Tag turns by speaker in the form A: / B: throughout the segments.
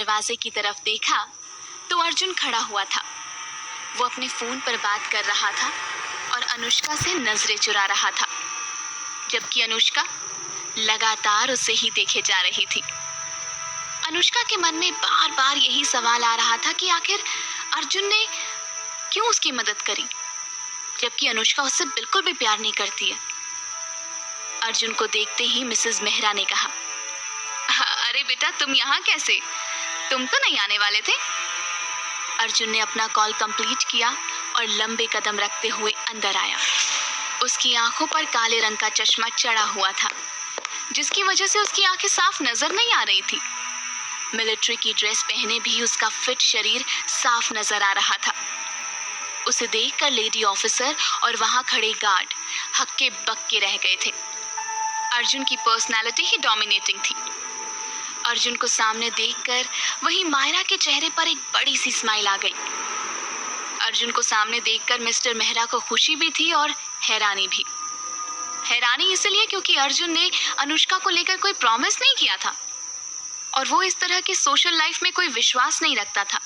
A: दरवाजे की तरफ देखा तो अर्जुन खड़ा हुआ था। वो अपने फोन पर बात कर रहा था और अनुष्का से नजरें चुरा रहा था, जबकि अनुष्का लगातार उसे ही देखे जा रही थी। अनुष्का के मन में बार बार यही सवाल आ रहा था कि आखिर अर्जुन ने क्यों उसकी मदद करी, जबकि अनुष्का उससे बिल्कुल भी प्यार नहीं करती है। अर्जुन को देखते ही मिसेस मेहरा ने कहा, अरे बेटा, तुम यहाँ कैसे? तुम तो नहीं आने वाले थे। अर्जुन ने अपना कॉल कंप्लीट किया और लंबे कदम रखते हुए अंदर आया। उसकी आंखों पर काले रंग का चश्मा चढ़ा हुआ था, जिसकी वजह से उसकी आंखें साफ नजर नहीं आ रही थी। मिलिट्री की ड्रेस पहने भी उसका फिट शरीर साफ नजर आ रहा था। उसे देखकर लेडी ऑफिसर और वहां खड़े गार्ड हक्के बक्के रह गए थे। अर्जुन की पर्सनालिटी ही डोमिनेटिंग थी। अर्जुन को सामने देखकर वहीं मायरा के चेहरे पर एक बड़ी सी स्माइल आ गई। अर्जुन को सामने देखकर मिस्टर मेहरा को खुशी भी थी और हैरानी भी। हैरानी इसलिए क्योंकि अर्जुन ने अनुष्का को लेकर कोई प्रॉमिस नहीं किया था और वो इस तरह की सोशल लाइफ में कोई विश्वास नहीं रखता था,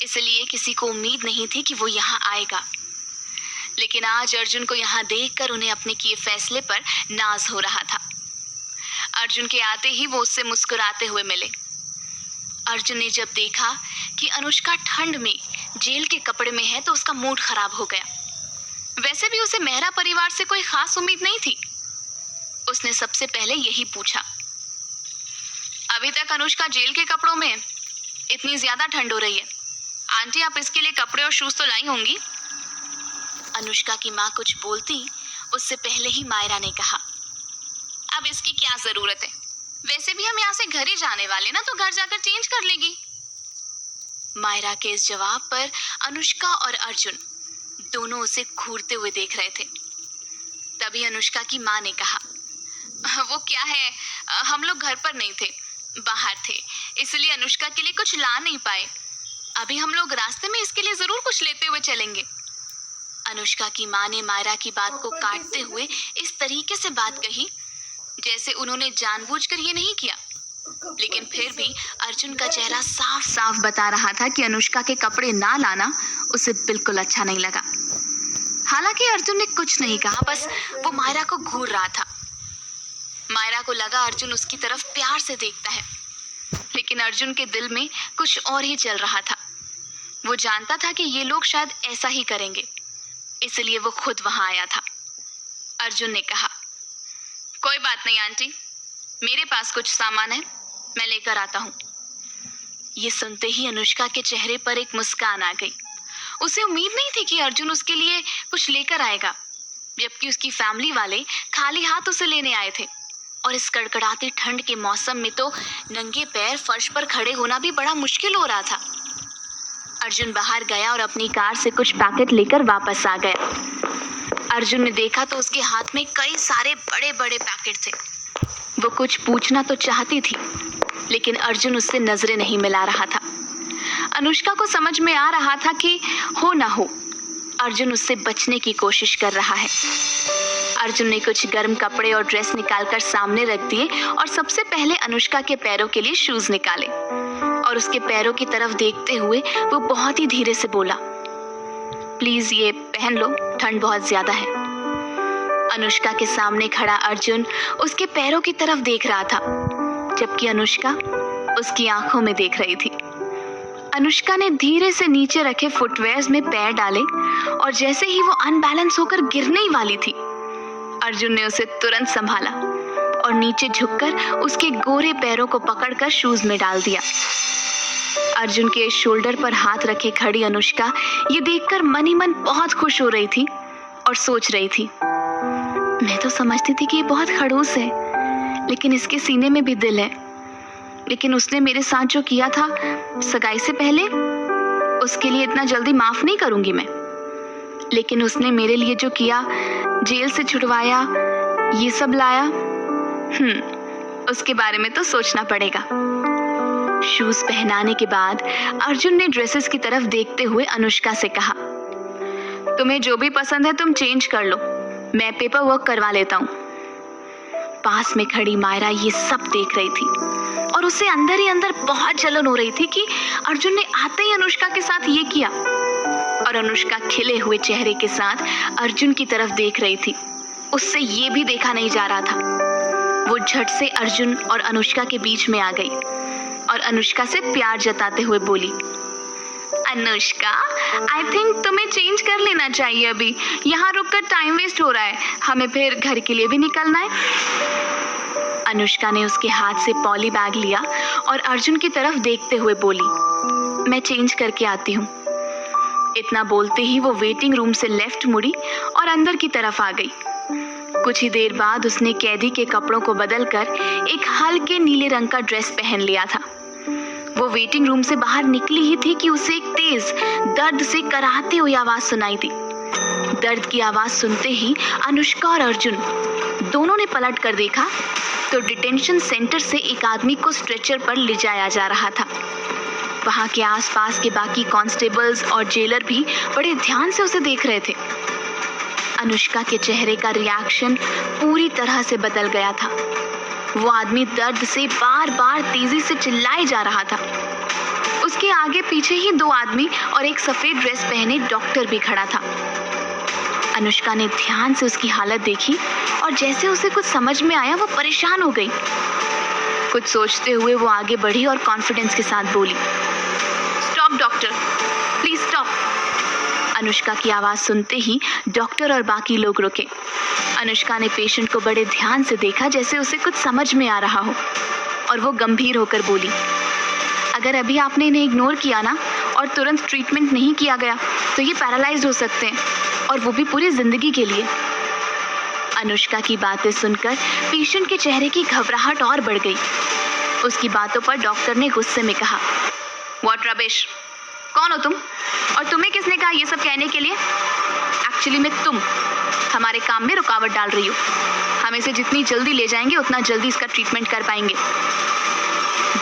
A: इसलिए किसी को उम्मीद नहीं थी कि वो यहाँ आएगा। लेकिन आज अर्जुन को यहाँ देखकर उन्हें अपने किए फैसले पर नाज हो रहा था। अर्जुन के आते ही वो उससे मुस्कुराते हुए मिले। अर्जुन ने जब देखा कि अनुष्का ठंड में जेल के कपड़े में है तो उसका मूड खराब हो गया। वैसे भी उसे मेहरा परिवार से कोई खास उम्मीद नहीं थी। उसने सबसे पहले यही पूछा, अभी तक अनुष्का जेल के कपड़ों में? इतनी ज्यादा ठंड हो रही है। आंटी, आप इसके लिए कपड़े और शूज तो लाई होंगी। अनुष्का की माँ कुछ बोलती उससे पहले ही मायरा ने कहा, अब इसकी क्या जरूरत है? वैसे भी हम यहाँ से घर ही जाने वाले ना, तो घर जाकर चेंज कर लेगी। मायरा के इस जवाब पर अनुष्का और अर्जुन दोनों उसे घूरते हुए देख रहे थे। तभी अनुष्का की माँ ने कहा, वो क्या है, हम लोग घर पर नहीं थे, बाहर थे, इसलिए अनुष्का के लिए कुछ ला नहीं पाए। अभी हम लोग रास्ते में इसके लिए जरूर कुछ लेते हुए चलेंगे। अनुष्का की माँ ने मायरा की बात को काटते हुए इस तरीके से बात कही जैसे उन्होंने जानबूझकर ये नहीं किया, लेकिन फिर भी अर्जुन का चेहरा साफ साफ बता रहा था कि अनुष्का के कपड़े ना लाना उसे बिल्कुल अच्छा नहीं लगा। हालांकि अर्जुन ने कुछ नहीं कहा, बस वो मायरा को घूर रहा था। मायरा को लगा अर्जुन उसकी तरफ प्यार से देखता है, लेकिन अर्जुन के दिल में कुछ और ही चल रहा था। वो जानता था कि ये लोग शायद ऐसा ही करेंगे, इसलिए वो खुद वहां आया था। अर्जुन ने कहा, कोई बात नहीं आंटी, मेरे पास कुछ सामान है, मैं लेकर आता हूँ। ये सुनते ही अनुष्का के चेहरे पर एक मुस्कान आ गई। उसे उम्मीद नहीं थी कि अर्जुन उसके लिए कुछ लेकर आएगा, जबकि उसकी फैमिली वाले खाली हाथ उसे लेने आए थे। और इस कड़कड़ाती ठंड के मौसम में तो नंगे पैर फर्श पर खड़े होना भी बड़ा मुश्किल हो रहा था। अर्जुन बाहर गया और अपनी कार से कुछ पैकेट लेकर वापस आ गया। अर्जुन ने देखा तो उसके हाथ में कई सारे बड़े बड़े पैकेट थे। वो कुछ पूछना तो चाहती थी, लेकिन अर्जुन उससे नजरें नहीं मिला रहा था। अनुष्का को समझ में आ रहा था कि हो ना हो अर्जुन उससे बचने की कोशिश कर रहा है। अर्जुन ने कुछ गर्म कपड़े और ड्रेस निकालकर सामने रख दिए और सबसे पहले अनुष्का के पैरों के लिए शूज निकाले और उसके पैरों की तरफ देखते हुए वो बहुत ही धीरे से बोला, प्लीज ये पहन लो, ठंड बहुत ज्यादा है। अनुष्का के सामने खड़ा अर्जुन उसके पैरों की तरफ देख रहा था, जबकि अनुष्का उसकी आंखों में देख रही थी। अनुष्का ने धीरे से नीचे रखे फुटवेयर्स में पैर डाले और जैसे ही वो अनबैलेंस होकर गिरने ही वाली थी, अर्जुन ने उसे तुरंत संभाला और नीचे झुककर उसके गोरे पैरों को पकड़कर शूज में डाल दिया। अर्जुन के शोल्डर पर हाथ रखे खड़ी अनुष्का ये देखकर मन ही मन बहुत खुश हो रही थी और सोच रही थी, मैं तो समझती थी कि ये बहुत खड़ूस है, लेकिन इसके सीने में भी दिल है। लेकिन उसने मेरे साथ जो किया था सगाई से पहले, उसके लिए इतना जल्दी माफ नहीं करूंगी मैं। लेकिन उसने मेरे लिए जो किया, जेल से छुड़वाया, ये सब लाया, उसके बारे में तो सोचना पड़ेगा। शूज पहनाने के बाद अर्जुन ने ड्रेसेस की तरफ देखते हुए अनुष्का से कहा, तुम्हें जो भी पसंद है तुम चेंज कर लो, मैं पेपर वर्क करवा लेता हूँ। पास में खड़ी मायरा ये सब देख रही थी और उसे अंदर ही अंदर बहुत जलन हो रही थी कि अर्जुन ने आते ही अनुष्का के साथ ये किया। और अनुष्का खिले हुए चेहरे के साथ अर्जुन की तरफ देख रही थी। उससे ये भी देखा नहीं जा रहा था। वो झट से अर्जुन और अनुष्का के बीच में आ गई और अनुष्का से प्यार जताते हुए बोली, अनुष्का, आई थिंक तुम्हें चेंज कर लेना चाहिए। अभी यहाँ रुककर टाइम वेस्ट हो रहा है, हमें फिर घर के लिए भी निकलना है। अनुष्का ने उसके हाथ से पॉली बैग लिया और अर्जुन की तरफ देखते हुए बोली, मैं चेंज करके आती हूँ। इतना बोलते ही वो वेटिंग रूम से लेफ्ट मुड़ी और अंदर की तरफ आ गई। कुछ ही देर बाद उसने कैदी के कपड़ों को बदलकर एक हल्के नीले रंग का ड्रेस पहन लिया था। वो वेटिंग रूम से बाहर निकली ही थी कि उसे एक तेज दर्द से कराहती हुई आवाज सुनाई दी। दर्द की आवाज सुनते ही अनुष्का और अर्जुन दोनों ने पलट कर देखा तो डिटेंशन सेंटर से एक आदमी को स्ट्रेचर पर ले जाया जा रहा था। वहां के आसपास के बाकी कांस्टेबल्स और जेलर भी बड़े ध्यान से उसे देख रहे थे। अनुष्का के चेहरे का रिएक्शन पूरी तरह से बदल गया था। वो आदमी दर्द से बार बार तेजी से चिल्लाए जा रहा था। उसके आगे पीछे ही दो आदमी और एक सफेद ड्रेस पहने डॉक्टर भी खड़ा था। अनुष्का ने ध्यान से उसकी हालत देखी और जैसे उसे कुछ समझ में आया वो परेशान हो गई। कुछ सोचते हुए वो आगे बढ़ी और कॉन्फिडेंस के साथ बोली, stop doctor, please stop. Anushka की आवाज सुनते ही डॉक्टर और बाकी लोग रुके। अनुष्का ने पेशेंट को बड़े ध्यान से देखा जैसे उसे कुछ समझ में आ रहा हो और वो गंभीर होकर बोली, अगर अभी आपने इन्हें इग्नोर किया ना और तुरंत ट्रीटमेंट नहीं किया गया तो ये पैरालाइज्ड हो सकते हैं, और वो भी पूरी जिंदगी के लिए। अनुष्का की बातें सुनकर पेशेंट के चेहरे की घबराहट और बढ़ गई। उसकी बातों पर डॉक्टर ने गुस्से में कहा, व्हाट रबिश, कौन हो तुम और तुम्हें किसने कहा ये सब कहने के लिए? एक्चुअली में तुम हमारे काम में रुकावट डाल रही हो। हम इसे जितनी जल्दी ले जाएंगे उतना जल्दी इसका ट्रीटमेंट कर पाएंगे।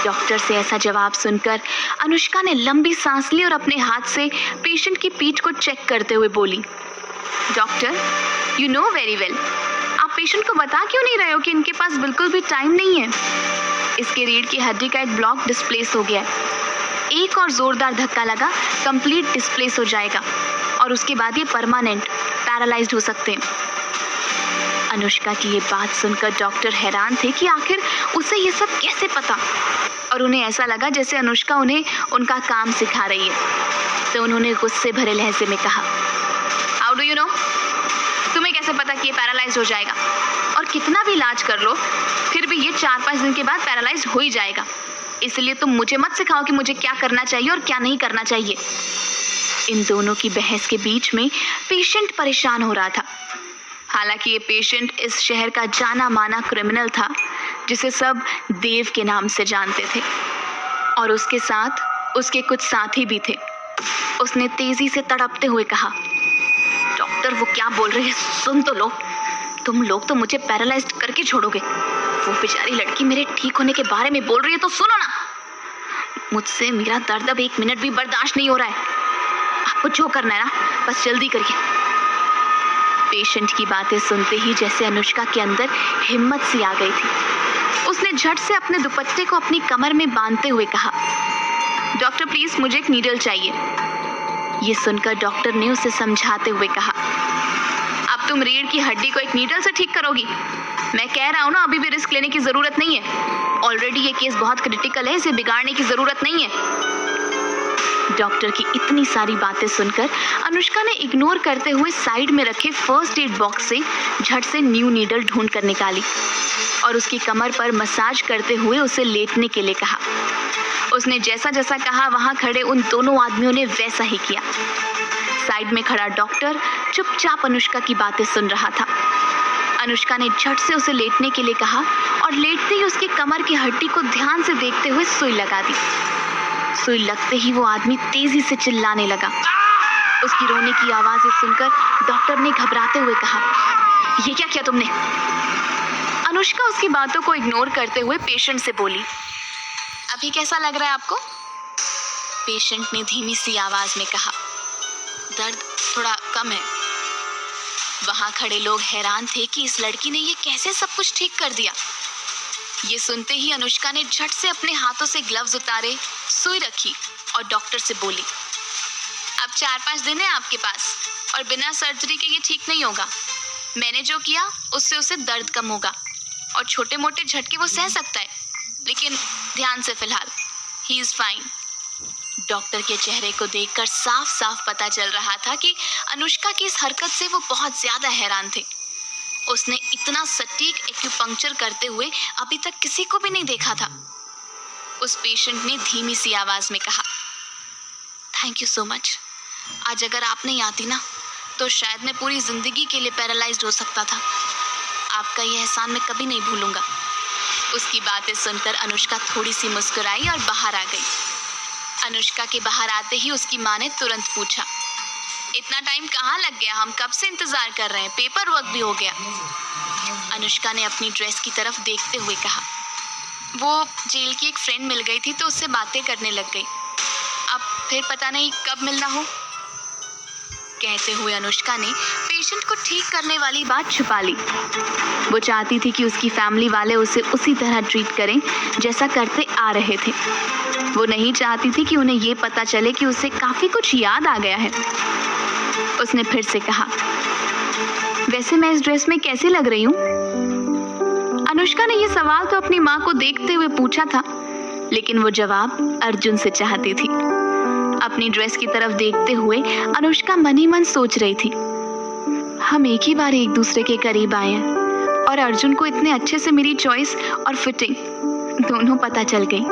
A: डॉक्टर से ऐसा जवाब सुनकर अनुष्का ने लंबी सांस ली और अपने हाथ से पेशेंट की पीठ को चेक करते हुए बोली, doctor, you know very well, आप पेशेंट को बता क्यों नहीं रहे हो कि इनके पास बिल्कुल भी टाइम नहीं है। इसके रीढ़ की हड्डी का एक ब्लॉक डिस्प्लेस हो गया है। एक और जोरदार धक्का लगा, कंप्लीट डिस्प्लेस हो जाएगा और उसके बाद ये परमानेंट पैरालाइज्ड हो सकते हैं। अनुष्का की ये बात सुनकर डॉक्टर हैरान थे कि आखिर उसे ये सब कैसे पता, और उन्हें ऐसा लगा जैसे अनुष्का उन्हें उनका काम सिखा रही है। तो उन्होंने गुस्से भरे लहजे में कहा, हाउ डू यू नो, तुम्हें कैसे पता कि ये पैरालाइज हो जाएगा? और कितना भी इलाज कर लो फिर भी ये 4-5 दिन के बाद पैरालाइज हो ही जाएगा। इसलिए तुम मुझे मत सिखाओ कि मुझे क्या करना चाहिए और क्या नहीं करना चाहिए। इन दोनों की बहस के बीच में पेशेंट परेशान हो रहा था। हालांकि ये पेशेंट इस शहर का जाना माना क्रिमिनल था जिसे सब देव के नाम से जानते थे, और उसके साथ उसके कुछ साथी भी थे। उसने तेजी से तड़पते हुए कहा, डॉक्टर, वो क्या बोल रही है सुन तो लो। तुम लोग तो मुझे पैरालाइज्ड करके छोड़ोगे। वो बेचारी लड़की मेरे ठीक होने के बारे में बोल रही है तो सुनो ना। मुझसे मेरा दर्द अब 1 मिनट भी बर्दाश्त नहीं हो रहा है। आपको जो करना है ना बस जल्दी करिए। पेशेंट की बातें सुनते ही जैसे अनुष्का के अंदर हिम्मत सी आ गई थी। उसने झट से अपने दुपट्टे को अपनी कमर में बांधते हुए कहा, डॉक्टर प्लीज मुझे एक नीडल चाहिए। ये सुनकर डॉक्टर ने उसे समझाते हुए कहा, अब तुम रीढ़ की हड्डी को एक नीडल से ठीक करोगी? मैं कह रहा हूँ ना, अभी भी रिस्क लेने की जरूरत नहीं है। ऑलरेडी ये केस बहुत क्रिटिकल है, इसे बिगाड़ने की जरूरत नहीं है। डॉक्टर की इतनी सारी बातें सुनकर अनुष्का ने इग्नोर करते हुए साइड में रखे फर्स्ट एड बॉक्स से झट से न्यू नीडल ढूंढ कर निकाली और उसकी कमर पर मसाज करते हुए उसे लेटने के लिए कहा। उसने जैसा जैसा कहा वहां खड़े उन दोनों आदमियों ने वैसा ही किया। साइड में खड़ा डॉक्टर चुपचाप अनुष्का की बातें सुन रहा था। अनुष्का ने झट से उसे लेटने के लिए कहा और लेटते ही उसकी कमर की हड्डी को ध्यान से देखते हुए सुई लगा दी। सुई लगते ही वो आदमी तेजी से चिल्लाने लगा। उसकी रोने की आवाजें सुनकर डॉक्टर ने घबराते हुए कहा, ये क्या किया तुमने? अनुष्का उसकी बातों को इग्नोर करते हुए पेशेंट से बोली, अभी कैसा लग रहा है आपको? पेशेंट ने धीमी सी आवाज में कहा, दर्द थोड़ा कम है। वहां खड़े लोग हैरान थे कि इस लड़की ने ये कैसे सब कुछ ठीक कर दिया। ये सुनते ही अनुष्का ने झट से अपने हाथों से ग्लव्स उतारे, सुई रखी और डॉक्टर से बोली, अब 4-5 दिन है आपके पास और बिना सर्जरी के ये ठीक नहीं होगा। मैंने जो किया उससे उसे दर्द कम होगा और छोटे मोटे झटके वो सह सकता है, लेकिन ध्यान से फिलहाल ही इज फाइन। डॉक्टर के चेहरे को देखकर साफ साफ पता चल रहा था कि अनुष्का की इस हरकत से वो बहुत ज्यादा हैरान थे। उसने इतना सटीक एक्यूपंक्चर करते हुए अभी तक किसी को भी नहीं देखा था। उस पेशेंट ने धीमी सी आवाज में कहा, थैंक यू सो मच। आज अगर आप नहीं आती ना तो शायद मैं पूरी जिंदगी के लिए पैरालाइज्ड हो सकता था। आपका यह एहसान मैं कभी नहीं भूलूंगा। उसकी बातें सुनकर अनुष्का थोड़ी सी मुस्कुराई और बाहर आ गई। अनुष्का के बाहर आते ही उसकी माँ ने तुरंत पूछा, इतना टाइम कहाँ लग गया? हम कब से इंतजार कर रहे हैं, पेपर वर्क भी हो गया। अनुष्का ने अपनी ड्रेस की तरफ देखते हुए कहा, वो जेल की एक फ्रेंड मिल गई थी तो उससे बातें करने लग गई। अब फिर पता नहीं कब मिलना हो। कहते हुए अनुष्का ने पेशेंट को ठीक करने वाली बात छुपा ली। वो चाहती थी कि उसकी फैमिली वाले उसे उसी तरह ट्रीट करें जैसा करते आ रहे थे। वो नहीं चाहती थी कि उन्हें ये पता चले कि उसे काफी कुछ याद आ गया है। उसने फिर से कहा, वैसे मैं इस ड्रेस में कैसी लग रही हूँ? अनुष्का ने यह सवाल तो अपनी माँ को देखते हुए पूछा था, लेकिन वो जवाब अर्जुन से चाहती थी। अपनी ड्रेस की तरफ देखते हुए अनुष्का मन ही मन सोच रही थी, हम एक ही बार एक दूसरे के करीब आए हैं और अर्जुन को इतने अच्छे से मेरी चॉइस और फिटिंग दोनों पता चल गई।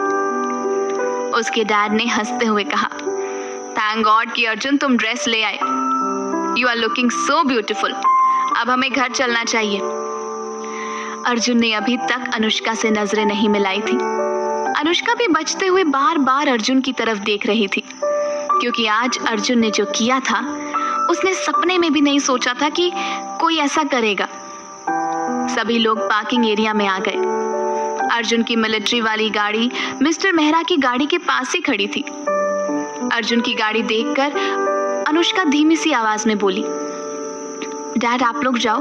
A: उसके डैड ने हंसते हुए कहा, थैंक गॉड कि अर्जुन तुम ड्रेस ले आए। You are looking so beautiful. अब हमें घर चलना चाहिए। अर्जुन ने अभी तक अनुष्का से नजरें नहीं मिलाई थी। अनुष्का भी बचते हुए बार बार अर्जुन की तरफ देख रही थी, क्योंकि आज अर्जुन ने जो किया था उसने सपने में भी नहीं सोचा था कि कोई ऐसा करेगा। सभी लोग पार्किंग एरिया में आ गए। अर्जुन की मिलिट्री वाली गाड़ी मिस्टर मेहरा की गाड़ी के पास ही खड़ी थी। अर्जुन की गाड़ी देखकर अनुष्का धीमी सी आवाज में बोली, डैड आप लोग जाओ,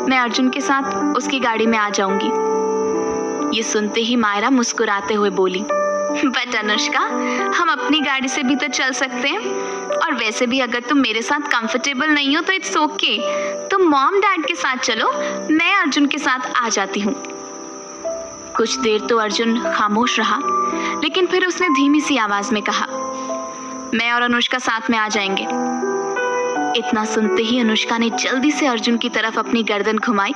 A: मैं अर्जुन के साथ उसकी गाड़ी में आ जाऊंगी। ये सुनते ही मायरा मुस्कुराते हुए बोली, बट अनुष्का हम अपनी गाड़ी से भी तो चल सकते हैं, और वैसे भी अगर तुम मेरे साथ कंफर्टेबल नहीं हो तो इट्स ओके, तुम मॉम डैड के साथ चलो, मैं अर्जुन के साथ आ जाती हूँ। कुछ देर तो अर्जुन खामोश रहा, लेकिन फिर उसने धीमी सी आवाज में कहा, मैं और अनुष्का साथ में आ जाएंगे। इतना सुनते ही अनुष्का ने जल्दी से अर्जुन की तरफ अपनी गर्दन घुमाई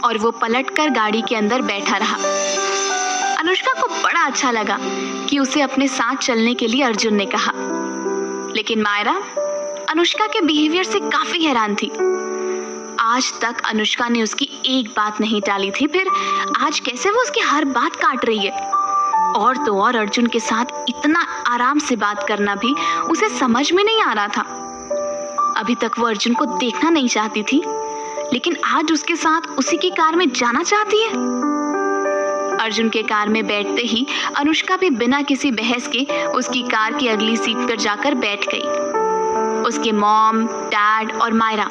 A: और वो पलटकर गाड़ी के अंदर बैठा रहा। अनुष्का को बड़ा अच्छा लगा कि उसे अपने साथ चलने के लिए अर्जुन ने कहा, लेकिन मायरा अनुष्का के बिहेवियर से काफी हैरान थी। आज तक अनुष्का ने उसकी एक बात नहीं टाली थी, फिर आज कैसे वो उसकी हर बात काट रही है। और तो और अर्जुन के साथ इतना आराम से बात करना भी उसे समझ में नहीं आ रहा था। अभी तक वो अर्जुन को देखना नहीं चाहती थी, लेकिन आज उसके साथ उसी की कार में जाना चाहती है। अर्जुन के कार में बैठते ही अनुष्का भी बिना किसी बहस के उसकी कार की अगली सीट पर जाकर बैठ गई। उसके मॉम, डैड और मायरा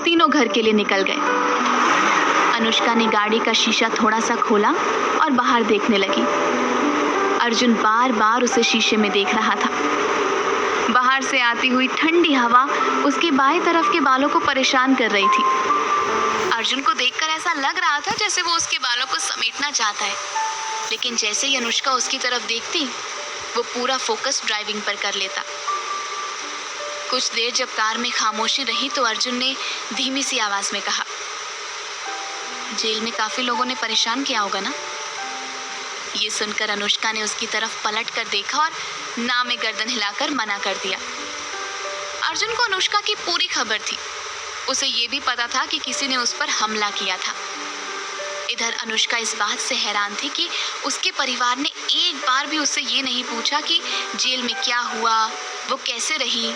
A: तीनों घर के लिए निकल गए। अनुष्का ने गाड़ी का शीशा थोड़ा सा खोला और बाहर देखने लगी। अर्जुन बार बार उसे शीशे में देख रहा था। बाहर से आती हुई ठंडी हवा उसके बाएं तरफ के बालों को परेशान कर रही थी। अर्जुन को देखकर ऐसा लग रहा था जैसे वो उसके बालों को समेटना चाहता है, लेकिन जैसे ही अनुष्का उसकी तरफ देखती, वो पूरा फोकस ड्राइविंग पर कर लेता। कुछ देर जब कार में खामोशी रही तो अर्जुन ने धीमी सी आवाज में कहा, जेल में काफी लोगों ने परेशान किया होगा ना? ये सुनकर अनुष्का ने उसकी तरफ पलट कर देखा और ना में गर्दन हिलाकर मना कर दिया। अर्जुन को अनुष्का की पूरी खबर थी। उसे ये भी पता था कि किसी ने उस पर हमला किया था। इधर अनुष्का इस बात से हैरान थी कि उसके परिवार ने एक बार भी उससे ये नहीं पूछा कि जेल में क्या हुआ, वो कैसे रही।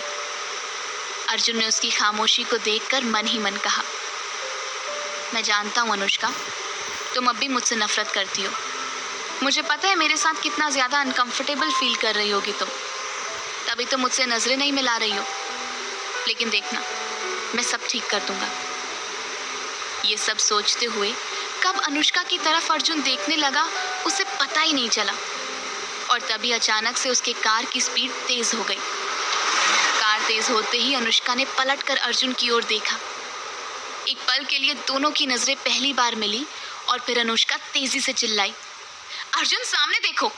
A: अर्जुन ने उसकी खामोशी को देखकर मन ही मन कहा, मैं जानता हूँ अनुष्का, तुम अब भी मुझसे नफरत करती हो। मुझे पता है मेरे साथ कितना ज़्यादा अनकंफर्टेबल फील कर रही होगी तुम, तभी तो मुझसे नज़रें नहीं मिला रही हो। लेकिन देखना, मैं सब ठीक कर दूंगा। ये सब सोचते हुए कब अनुष्का की तरफ अर्जुन देखने लगा उसे पता ही नहीं चला। और तभी अचानक से उसके कार की स्पीड तेज हो गई। कार तेज होते ही अनुष्का ने पलटकर अर्जुन की ओर देखा। एक पल के लिए दोनों की नजरें पहली बार मिली और फिर अनुष्का तेजी से चिल्लाई, अर्जुन सामने देखो।